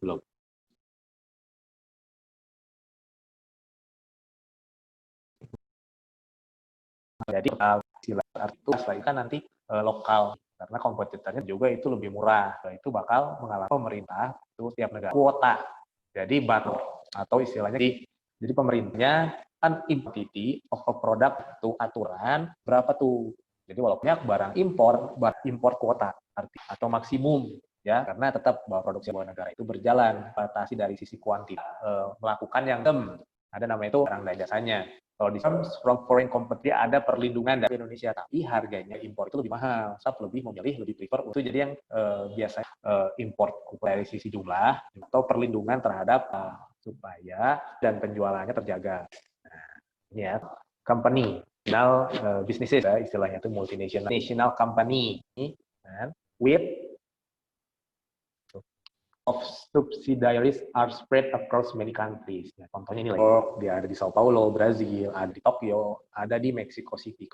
Belum. Jadi itu kan nanti lokal, karena kompetitornya juga itu lebih murah. Itu bakal mengalami pemerintah itu tiap negara kuota. Jadi baru atau istilahnya jadi pemerintahnya kan quantity of product itu aturan berapa tuh. Jadi walaupun barang impor kuota atau maksimum ya, karena tetap bahwa produksi sebuah negara itu berjalan, batasi dari sisi kuantitas melakukan yang ada namanya itu barang dan jasanya. Kalau di from foreign company ada perlindungan dari Indonesia, tapi harganya impor itu lebih mahal. Saya lebih memilih, lebih prefer itu jadi yang biasanya impor dari sisi jumlah atau perlindungan terhadap supaya dan penjualannya terjaga. Nah, ini ya company, national businesses ya, istilahnya itu multinational company, kan, with of subsidiaries are spread across many countries. Nah, contohnya ini dia ada di Sao Paulo, Brazil, ada di Tokyo, ada di Mexico City.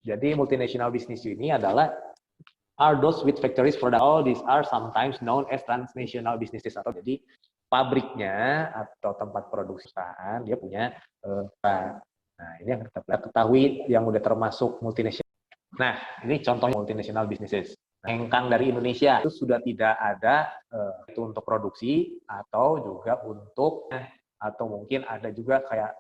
Jadi multinational business ini adalah are those with factories product. All these are sometimes known as transnational businesses, atau jadi pabriknya atau tempat produksi perusahaan dia punya. Nah, ini yang kita ketahui yang udah termasuk multinational. Nah, ini contohnya multinational businesses. Hengkang dari Indonesia itu sudah tidak ada itu untuk produksi atau juga untuk atau mungkin ada juga kayak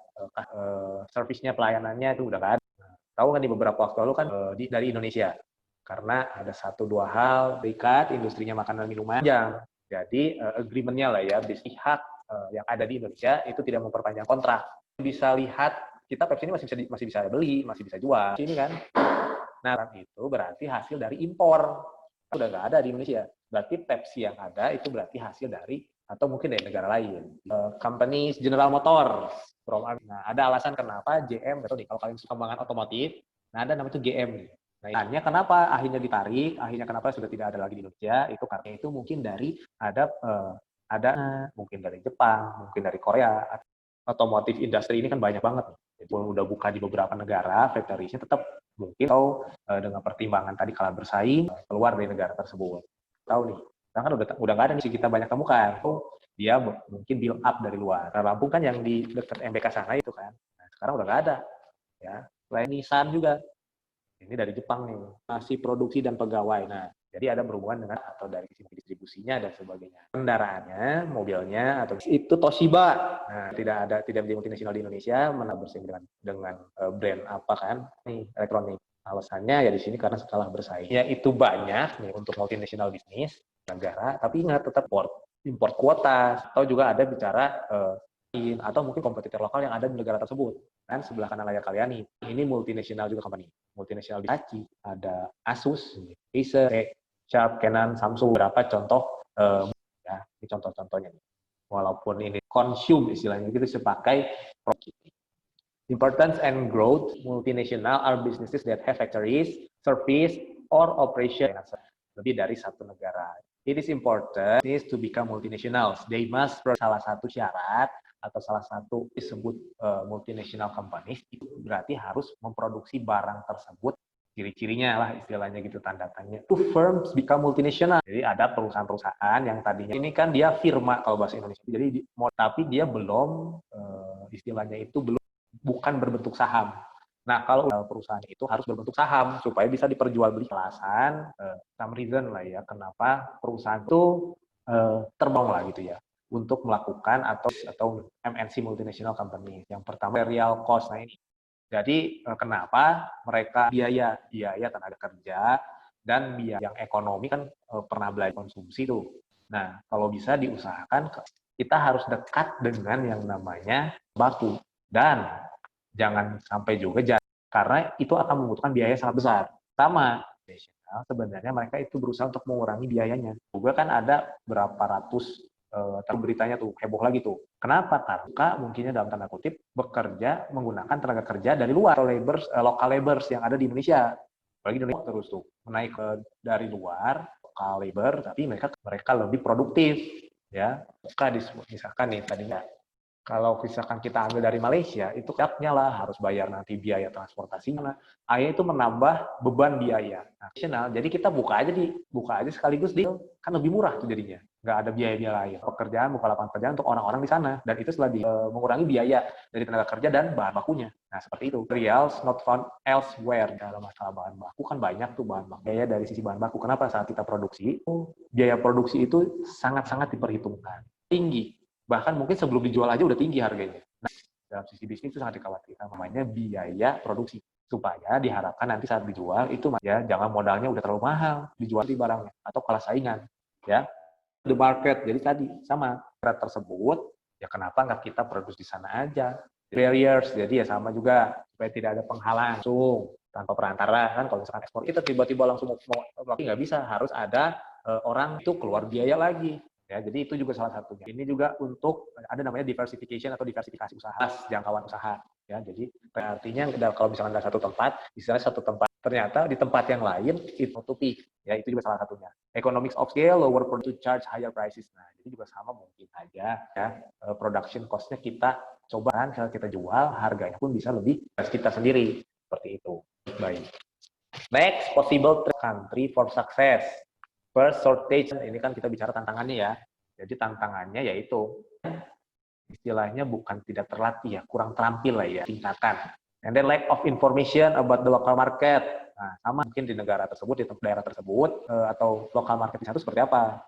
servisnya, pelayanannya itu udah nggak ada. Tahu kan di beberapa waktu lalu kan dari Indonesia karena ada 1-2 hal terikat industrinya makanan minuman yang jadi agreement-nya lah ya, pihak yang ada di Indonesia itu tidak memperpanjang kontrak. Bisa lihat kita Pepsi ini masih bisa beli, masih bisa jual ini kan. Nah, itu berarti hasil dari impor. Udah nggak ada di Indonesia. Berarti Pepsi yang ada itu berarti hasil dari atau mungkin dari negara lain. Company General Motors. Nah, ada alasan kenapa JM, betul nih, kalau kalian suka pengembangan otomotif, nah ada namanya itu GM. Nah, akhirnya kenapa akhirnya ditarik, akhirnya kenapa sudah tidak ada lagi di Indonesia, itu karena itu mungkin dari ada mungkin dari Jepang, mungkin dari Korea. Otomotif industri ini kan banyak banget. Jadi udah buka di beberapa negara, factory-nya tetap mungkin atau dengan pertimbangan tadi kalah bersaing keluar dari negara tersebut. Tahu nih, kan udah nggak ada nih kita banyak temukan. Dia mungkin build up dari luar. Nah, Lampung kan yang di dekat MBK sana itu kan. Nah, sekarang udah nggak ada. Ya, selain Nissan juga. Ini dari Jepang nih, masih produksi dan pegawai. Nah, jadi ada berhubungan dengan atau dari sisi distribusinya dan sebagainya. Kendaraannya, mobilnya atau itu Toshiba. Nah, tidak menjadi multinasional di Indonesia, mana bersaing dengan brand apa kan? Nih, elektronik. Alasannya ya di sini karena skala bersaing. Ya itu banyak nih untuk multinasional bisnis negara, tapi ingat tetap import kuota atau juga ada bicara atau mungkin kompetitor lokal yang ada di negara tersebut. Kan sebelah kanan layar kalian nih, ini multinasional juga company. Multinasional di Hitachi, ada Asus, Acer, Sharp, Canon, Samsung, berapa contoh ya, ini contoh-contohnya nih. Walaupun ini consume istilahnya gitu sebagai produk. Importance and growth, multinational are businesses that have factories, service, or operation lebih dari satu negara. It is important to become multinationals. They must salah satu syarat atau salah satu disebut multinational companies itu berarti harus memproduksi barang tersebut, ciri-cirinya lah istilahnya gitu, tanda-tandanya. Two firms become multinational. Jadi ada perusahaan-perusahaan yang tadinya ini kan dia firma kalau bahasa Indonesia. Jadi tapi dia belum istilahnya itu belum bukan berbentuk saham. Nah, kalau perusahaan itu harus berbentuk saham supaya bisa diperjualbelikan. Alasan, some reason lah ya, kenapa perusahaan itu terbang lah gitu ya untuk melakukan atau MNC multinational company. Yang pertama real cost. Nah ini. Jadi kenapa mereka biaya tenaga kerja dan biaya yang ekonomi kan pernah belajar konsumsi tuh. Nah, kalau bisa diusahakan kita harus dekat dengan yang namanya baku dan jangan sampai juga karena itu akan membutuhkan biaya sangat besar. Sama sebenarnya mereka itu berusaha untuk mengurangi biayanya. Juga kan ada berapa ratus beritanya tuh heboh lagi tuh. Kenapa? Karena mungkinnya dalam tanda kutip bekerja menggunakan tenaga kerja dari luar atau local laborers yang ada di Indonesia. Apalagi Indonesia terus tuh menaik dari luar local labor, tapi mereka lebih produktif ya. Misalkan nih tadinya Kalau misalkan kita ambil dari Malaysia, itu pajaknya lah, harus bayar nanti biaya transportasinya. Akhirnya itu menambah beban biaya. Nah, jadi kita buka aja sekaligus deal, kan lebih murah tuh jadinya. Nggak ada biaya-biaya lain. Pekerjaan, buka lapangan pekerjaan untuk orang-orang di sana. Dan itu setelah mengurangi biaya dari tenaga kerja dan bahan bakunya. Nah, seperti itu. Materials not found elsewhere. Dalam masalah bahan baku kan banyak tuh bahan baku. Biaya dari sisi bahan baku. Kenapa saat kita produksi, biaya produksi itu sangat-sangat diperhitungkan. Tinggi. Bahkan mungkin sebelum dijual aja udah tinggi harganya. Nah, dalam sisi bisnis itu sangat dikhawatirkan, namanya biaya produksi. Supaya diharapkan nanti saat dijual itu ya jangan modalnya udah terlalu mahal dijual di barangnya atau kalah saingan. Ya, the market. Jadi tadi sama berat tersebut, ya kenapa nggak kita produksi di sana aja? Barriers, jadi ya sama juga supaya tidak ada penghalang langsung tanpa perantara kan. Kalau misalkan ekspor kita tiba-tiba langsung mau nggak bisa, harus ada orang itu keluar biaya lagi. Ya, jadi itu juga salah satunya. Ini juga untuk ada namanya diversification atau diversifikasi usaha, jangkauan usaha. Ya, jadi artinya kalau misalkan ada satu tempat, misalnya satu tempat ternyata di tempat yang lain itu tutupi. Ya, itu juga salah satunya. Economics of scale, lower product to charge higher prices. Nah, jadi juga sama mungkin aja ya production cost-nya kita cobaan kalau kita jual harganya pun bisa lebih dari kita sendiri seperti itu. Baik. Next, possible country for success. First, shortage. Ini kan kita bicara tantangannya ya. Jadi tantangannya yaitu istilahnya bukan tidak terlatih ya, kurang terampil lah ya, tingkatan. And then lack of information about the local market. Nah, sama mungkin di negara tersebut, di daerah tersebut, atau local market di sana seperti apa.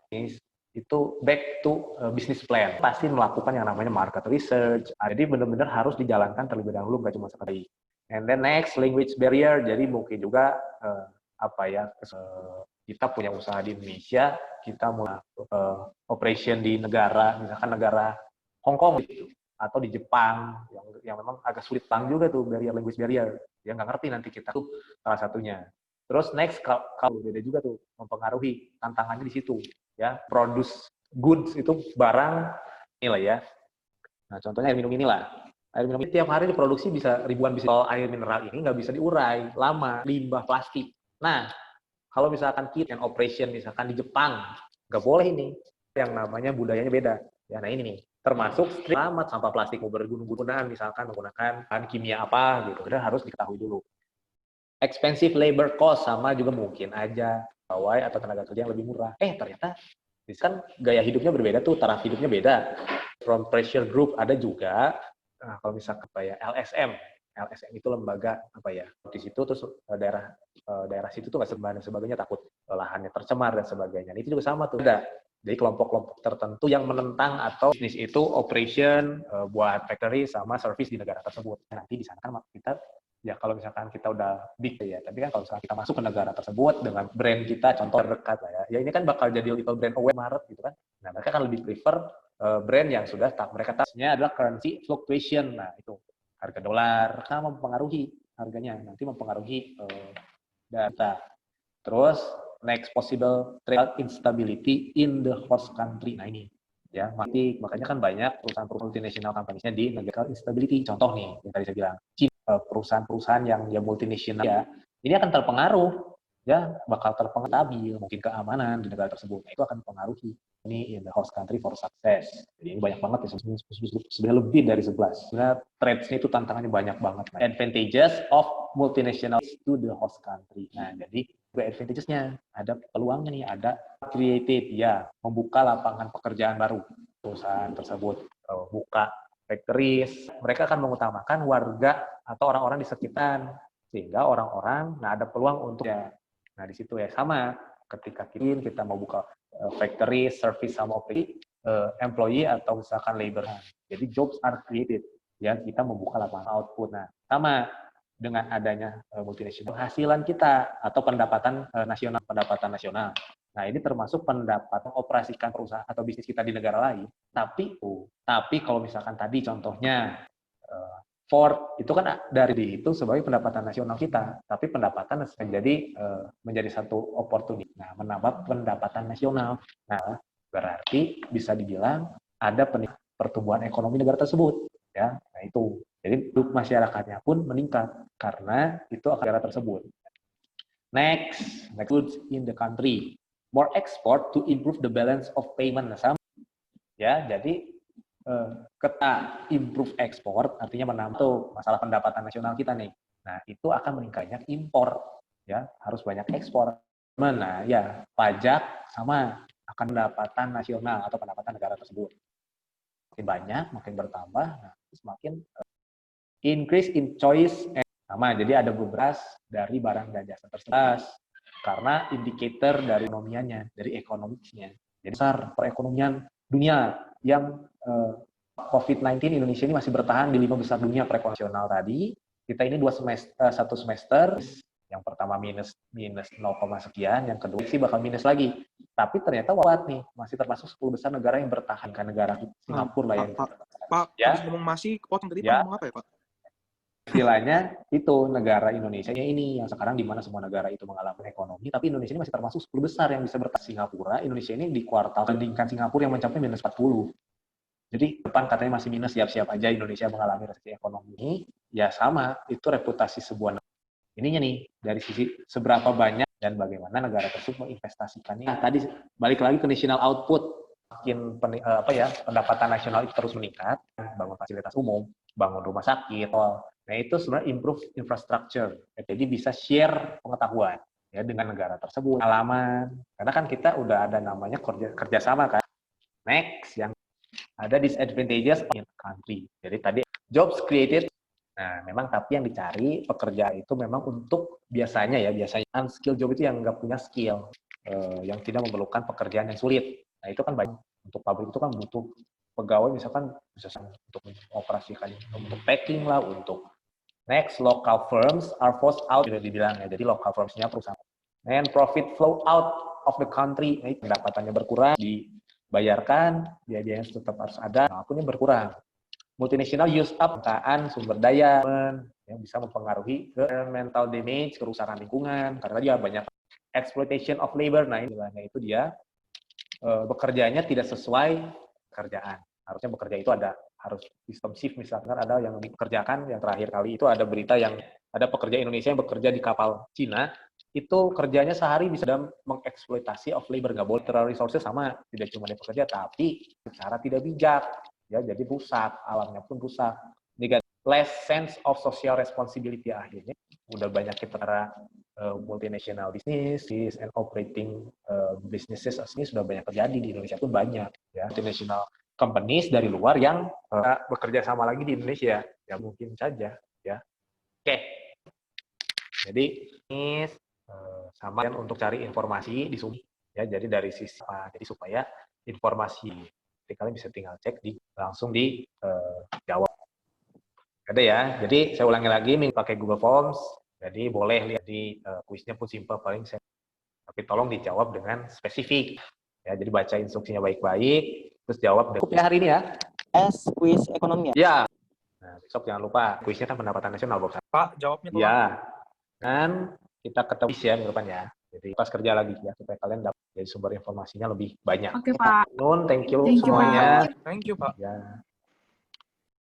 Itu back to business plan. Pasti melakukan yang namanya market research. Jadi benar-benar harus dijalankan terlebih dahulu, nggak cuma sekali. And then next, language barrier. Jadi mungkin juga kita punya usaha di Indonesia, kita mulai operation di negara, misalkan negara Hong Kong gitu, atau di Jepang, yang memang agak sulit juga tuh language barrier. Dia nggak ngerti nanti kita tuh salah satunya. Terus next, kalau beda juga tuh mempengaruhi tantangannya di situ. Ya, produce goods itu barang inilah ya. Nah, contohnya air minum inilah. Air minum ini tiap hari diproduksi bisa ribuan biji. Air mineral ini nggak bisa diurai, lama, limbah plastik. Nah, kalau misalkan kita yang operation misalkan di Jepang, nggak boleh ini. Yang namanya budayanya beda. Ya, nah ini nih. Termasuk amat sampah plastik mau berguna-gunaan, misalkan menggunakan bahan kimia apa gitu. Kita harus diketahui dulu. Expensive labor cost sama juga mungkin aja pegawai atau tenaga kerja yang lebih murah. Ternyata kan gaya hidupnya berbeda tuh, taraf hidupnya beda. From pressure group ada juga. Nah, kalau misalkan LSM itu lembaga di situ terus daerah situ tuh nggak dan sebagainya, takut lahannya tercemar dan sebagainya. Itu juga sama tuh, ada jadi kelompok-kelompok tertentu yang menentang atau bisnis itu operation buat factory sama service di negara tersebut. Nanti di sana kan kita ya kalau misalkan kita udah big ya, tapi kan kalau misalkan kita masuk ke negara tersebut dengan brand kita contoh terdekat lah ya ini kan bakal jadi little brand aware Maret gitu kan. Nah, mereka kan lebih prefer brand yang sudah mereka tahunya adalah currency fluctuation. Nah, itu harga dolar sama mempengaruhi harganya, nanti mempengaruhi data. Terus next, possible trade instability in the host country. Nah ini ya, makanya kan banyak perusahaan-perusahaan multinational companies-nya di negara instability. Contoh nih yang tadi saya bilang, perusahaan-perusahaan yang ya multinational ya, ini akan terpengaruh ya, bakal terpengaruh mungkin keamanan di negara tersebut. Nah, itu akan mempengaruhi ini in the host country for success. Jadi ini banyak banget ya, sebenarnya lebih dari 11. Sebenarnya trades-nya itu tantangannya banyak banget. Advantages of multinational to the host country. Nah, jadi advantages-nya ada peluangnya nih, ada creative ya, membuka lapangan pekerjaan baru. Perusahaan tersebut buka factories, mereka akan mengutamakan warga atau orang-orang di sekitar, sehingga orang-orang ada peluang untuk ya. Nah, di situ ya sama ketika kita mau buka factory, service sama employee atau misalkan labor. Jadi jobs are created. Ya, kita membuka lapangan output. Nah, sama dengan adanya multinasional, penghasilan kita atau pendapatan nasional. Nah, ini termasuk pendapatan operasikan perusahaan atau bisnis kita di negara lain. Tapi kalau misalkan tadi contohnya Ford itu kan dari itu sebagai pendapatan nasional kita, tapi pendapatan menjadi satu opportunity. Nah, menambah pendapatan nasional. Nah, berarti bisa dibilang ada pertumbuhan ekonomi negara tersebut. Ya, nah itu. Jadi hidup masyarakatnya pun meningkat karena itu negara tersebut. Next goods in the country. More export to improve the balance of payment. Ya, jadi kita improve ekspor, artinya menambah tuh masalah pendapatan nasional kita nih. Nah, itu akan meningkatnya impor, ya harus banyak ekspor. Mana ya pajak sama akan pendapatan nasional atau pendapatan negara tersebut. Makin banyak, makin bertambah, nah, semakin increase in choice sama. Jadi ada beberapa dari barang dan jasa tersebut karena indikator dari ekonomiannya, dari ekonomisnya. Jadi besar perekonomian dunia yang COVID-19 Indonesia ini masih bertahan di 5 besar dunia perekonomian tadi. Kita ini 1 semester, yang pertama minus 0, sekian, yang kedua sih bakal minus lagi. Tapi ternyata kuat nih, masih termasuk 10 besar negara yang bertahan, kan negara Singapura lah yang Pak, ya? Habis ngomong masih, potong tadi ya. Pak ngomong apa ya Pak? Istilahnya itu negara Indonesia ini yang sekarang di mana semua negara itu mengalami ekonomi, tapi Indonesia ini masih termasuk 10 besar yang bisa bertahan. Singapura, Indonesia ini di kuartal bandingkan Singapura yang mencapai minus 40. Jadi depan katanya masih minus, siap-siap aja Indonesia mengalami resesi ekonomi. Ya sama, itu reputasi sebuah negara. Ininya nih, dari sisi seberapa banyak dan bagaimana negara tersebut menginvestasikannya. Nah, tadi balik lagi ke national output, makin pendapatan nasional itu terus meningkat, bangun fasilitas umum, bangun rumah sakit. Nah, itu sebenarnya improve infrastructure. Jadi bisa share pengetahuan ya dengan negara tersebut, pengalaman. Karena kan kita udah ada namanya kerjasama kan. Next, yang ada disadvantages in country. Jadi tadi jobs created. Nah, memang tapi yang dicari pekerja itu memang untuk biasanya unskilled job itu yang nggak punya skill, yang tidak memerlukan pekerjaan yang sulit. Nah, itu kan banyak. Untuk pabrik itu kan butuh pegawai misalkan bisa untuk mengoperasikan, untuk packing lah, untuk next local firms are forced out, sudah dibilang ya. Jadi local firms-nya perusahaan. And profit flow out of the country. Nah, pendapatannya berkurang, dibayarkan, biaya-biaya tetap harus ada, nah, akunnya berkurang. Multinational use up penggunaan sumber daya yang bisa mempengaruhi ke environmental damage, kerusakan lingkungan, karena dia banyak exploitation of labor. Nah, itu dia bekerjanya tidak sesuai kerjaan. Harusnya bekerja itu harus sistem shift, misalkan ada yang dikerjakan, yang terakhir kali itu ada berita yang ada pekerja Indonesia yang bekerja di kapal Cina, itu kerjanya sehari bisa mengeksploitasi of labor, nggak boleh. Natural resources sama, tidak cuma dia bekerja, tapi secara tidak bijak. Ya, jadi rusak, alamnya pun rusak. Less sense of social responsibility akhirnya. Udah banyak kita multinational businesses and operating businesses ini sudah banyak terjadi di Indonesia pun banyak. Ya, multinational companies dari luar yang bekerja sama lagi di Indonesia. Ya mungkin saja. Ya, oke. Jadi ini sama untuk cari informasi di sini. Ya, jadi dari sisi jadi supaya informasi kalian bisa tinggal cek langsung di jawab. Ada ya. Jadi saya ulangi lagi nih pakai Google Forms. Jadi boleh lihat di kuisnya pun simpel paling tapi tolong dijawab dengan spesifik. Ya, jadi baca instruksinya baik-baik terus jawab dengan hari ini ya. Kuis ekonomi ya. Nah, besok jangan lupa kuisnya kan pendapatan nasional, Pak, jawabnya tolong. Ya. Dan kita ketemu ya minggu depan ya. Jadi pas kerja lagi ya supaya kalian dapat jadi sumber informasinya lebih banyak. Oke, Pak. Nun, thank you Thank you, semuanya. Thank you, Pak. Ya.